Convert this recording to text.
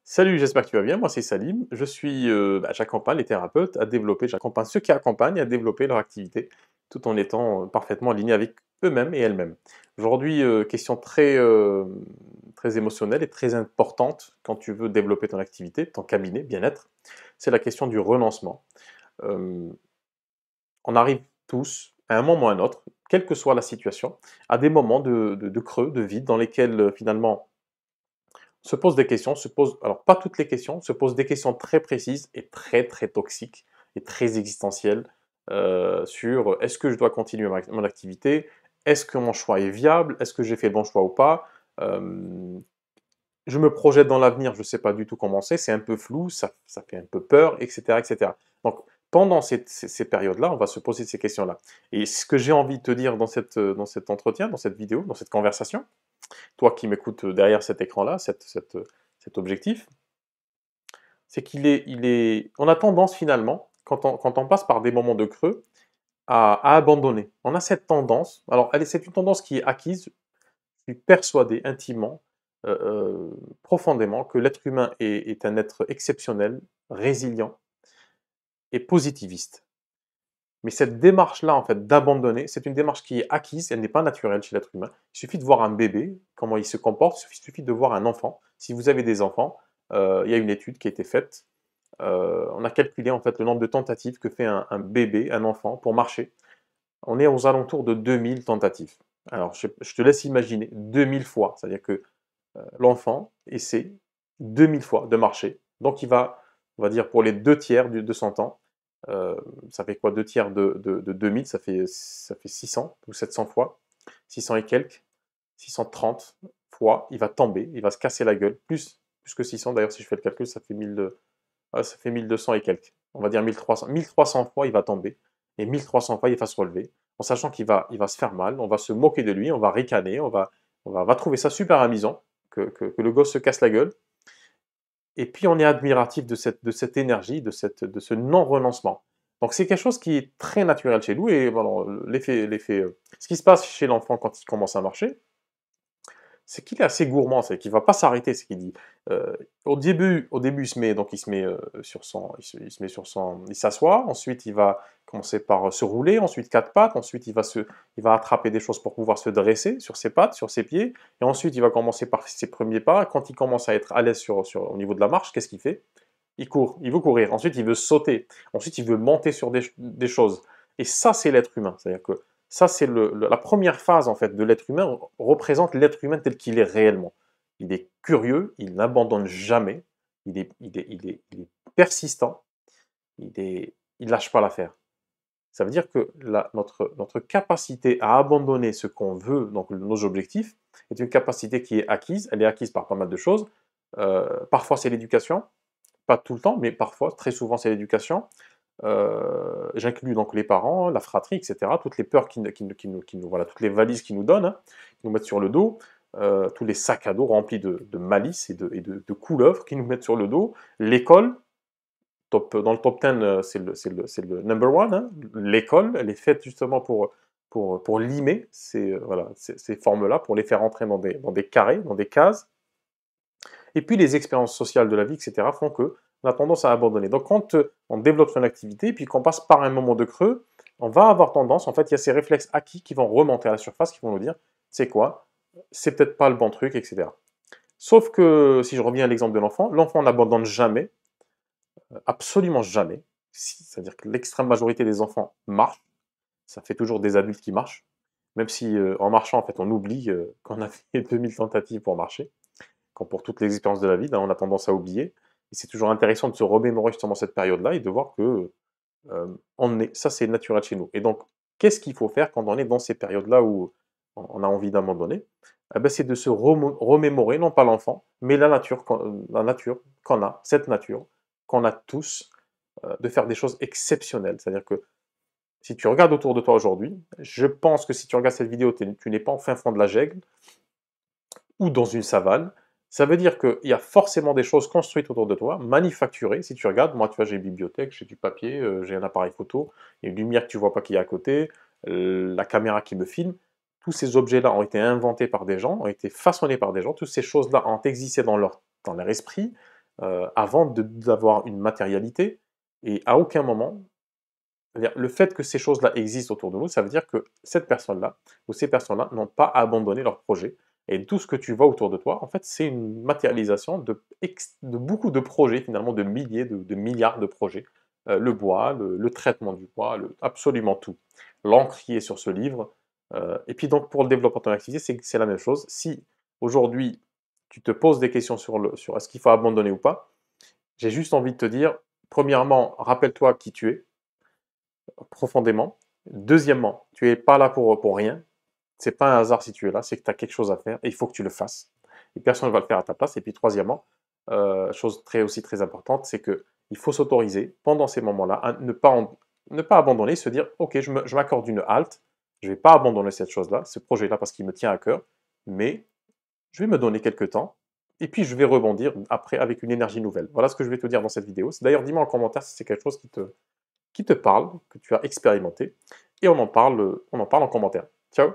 Salut, j'espère que tu vas bien. Moi, c'est Salim. J'accompagne les thérapeutes à développer, j'accompagne ceux qui accompagnent à développer leur activité tout en étant parfaitement alignés avec eux-mêmes et elles-mêmes. Aujourd'hui, question très émotionnelle et très importante quand tu veux développer ton activité, ton cabinet, bien-être, c'est la question du renoncement. Euh, on arrive tous, à un moment ou à un autre, quelle que soit la situation, à des moments de creux, de vide, dans lesquels finalement se pose des questions, alors pas toutes les questions, se pose des questions très précises et très toxiques et très existentielles sur est-ce que je dois continuer mon activité, est-ce que mon choix est viable, est-ce que j'ai fait le bon choix ou pas. Je me projette dans l'avenir, je ne sais pas du tout comment c'est un peu flou, ça fait un peu peur, etc. etc. Donc pendant ces périodes-là, on va se poser ces questions-là. Et ce que j'ai envie de te dire dans cet entretien, dans cette vidéo, dans cette conversation, toi qui m'écoutes derrière cet écran-là, cet objectif, c'est on a tendance finalement, quand on passe par des moments de creux, à abandonner. On a cette tendance, alors c'est une tendance qui est acquise, je suis persuadé intimement, profondément, que l'être humain est un être exceptionnel, résilient et positiviste. Mais cette démarche-là, en fait, d'abandonner, c'est une démarche qui est acquise, elle n'est pas naturelle chez l'être humain. Il suffit de voir un bébé, comment il se comporte, il suffit de voir un enfant. Si vous avez des enfants, il y a une étude qui a été faite. On a calculé en fait le nombre de tentatives que fait un bébé, un enfant, pour marcher. On est aux alentours de 2000 tentatives. Alors, je te laisse imaginer 2000 fois. C'est-à-dire que l'enfant essaie 2000 fois de marcher. Donc, on va dire pour les 2 tiers de son temps, ça fait quoi 2 tiers de 2000, ça fait 600 ou 700 fois, 600 et quelques, 630 fois, il va tomber, il va se casser la gueule, plus que 600 d'ailleurs si je fais le calcul, ça fait 1200 et quelques, on va dire 1300, 1300 fois il va tomber, et 1300 fois il va se relever, en sachant il va se faire mal, on va se moquer de lui, on va ricaner, on va trouver ça super amusant, que le gosse se casse la gueule, et puis on est admiratif de cette énergie, de ce non-renoncement. Donc c'est quelque chose qui est très naturel chez nous, et voilà, ce qui se passe chez l'enfant quand il commence à marcher, c'est qu'il est assez gourmand, c'est qu'il va pas s'arrêter, c'est qu'il dit, au début il se met sur son, il se met sur son, il s'assoit, ensuite il va commencer par se rouler, ensuite quatre pattes, ensuite il va attraper des choses pour pouvoir se dresser sur ses pattes, sur ses pieds, et ensuite il va commencer par ses premiers pas. Quand il commence à être à l'aise au niveau de la marche, qu'est-ce qu'il fait? Il court, il veut courir, ensuite il veut sauter, ensuite il veut monter sur des choses. Et ça, c'est l'être humain. C'est-à-dire que ça, c'est la première phase en fait de l'être humain, représente l'être humain tel qu'il est réellement. Il est curieux, il n'abandonne jamais, il est persistant, il lâche pas l'affaire. Ça veut dire que notre capacité à abandonner ce qu'on veut, donc nos objectifs, est une capacité qui est acquise. Elle est acquise par pas mal de choses. Parfois, c'est l'éducation, pas tout le temps, mais parfois, très souvent, c'est l'éducation. J'inclus donc les parents, la fratrie, etc. Toutes les peurs voilà, toutes les valises qu'ils nous donnent, hein, qu'ils nous mettent sur le dos, tous les sacs à dos remplis de malice et de couleuvres qu'ils nous mettent sur le dos. L'école, dans le top 10, c'est le number one. Hein. L'école, elle est faite justement pour limer voilà, ces formes-là, pour les faire entrer dans des carrés, dans des cases. Et puis les expériences sociales de la vie, etc., font que on a tendance à abandonner. Donc quand on développe son activité, puis qu'on passe par un moment de creux, on va avoir tendance, en fait, il y a ces réflexes acquis qui vont remonter à la surface, qui vont nous dire, c'est quoi? C'est peut-être pas le bon truc, etc. Sauf que, si je reviens à l'exemple de l'enfant n'abandonne jamais, absolument jamais. C'est-à-dire que l'extrême majorité des enfants marchent, ça fait toujours des adultes qui marchent, même si en marchant, en fait, on oublie qu'on a fait 2000 tentatives pour marcher, quand pour toutes les expériences de la vie, on a tendance à oublier. Et c'est toujours intéressant de se remémorer justement cette période-là et de voir que ça c'est naturel chez nous. Et donc, qu'est-ce qu'il faut faire quand on est dans ces périodes-là où on a envie d'abandonner? Eh ben, c'est de se remémorer, non pas l'enfant, mais la nature qu'on a, cette nature qu'on a tous, de faire des choses exceptionnelles. C'est-à-dire que si tu regardes autour de toi aujourd'hui, je pense que si tu regardes cette vidéo, tu n'es pas au fin fond de la jungle ou dans une savane. Ça veut dire qu'il y a forcément des choses construites autour de toi, manufacturées. Si tu regardes, moi, tu vois, j'ai une bibliothèque, j'ai du papier, j'ai un appareil photo, il y a une lumière que tu vois pas qui est à côté, la caméra qui me filme. Tous ces objets-là ont été inventés par des gens, ont été façonnés par des gens. Toutes ces choses-là ont existé dans leur esprit. avant d'avoir une matérialité. Et à aucun moment, c'est-à-dire, le fait que ces choses-là existent autour de nous, ça veut dire que cette personne-là ou ces personnes-là n'ont pas abandonné leur projet. Et tout ce que tu vois autour de toi, en fait, c'est une matérialisation de beaucoup de projets, finalement, de milliers, de milliards de projets. Le bois, le traitement du bois, absolument tout. L'encre qui est sur ce livre. Et puis donc, pour le développement de ton activité, c'est la même chose. Si aujourd'hui, tu te poses des questions sur est-ce qu'il faut abandonner ou pas, j'ai juste envie de te dire, premièrement, rappelle-toi qui tu es profondément. Deuxièmement, tu n'es pas là pour rien. C'est pas un hasard si tu es là, c'est que tu as quelque chose à faire et il faut que tu le fasses. Et personne ne va le faire à ta place. Et puis troisièmement, chose aussi très importante, c'est que il faut s'autoriser pendant ces moments-là à ne pas abandonner, se dire ok, je m'accorde une halte, je ne vais pas abandonner cette chose-là, ce projet-là parce qu'il me tient à cœur, mais je vais me donner quelques temps et puis je vais rebondir après avec une énergie nouvelle. Voilà ce que je vais te dire dans cette vidéo. D'ailleurs, dis-moi en commentaire si c'est quelque chose qui te parle, que tu as expérimenté, et on en parle en commentaire. Ciao!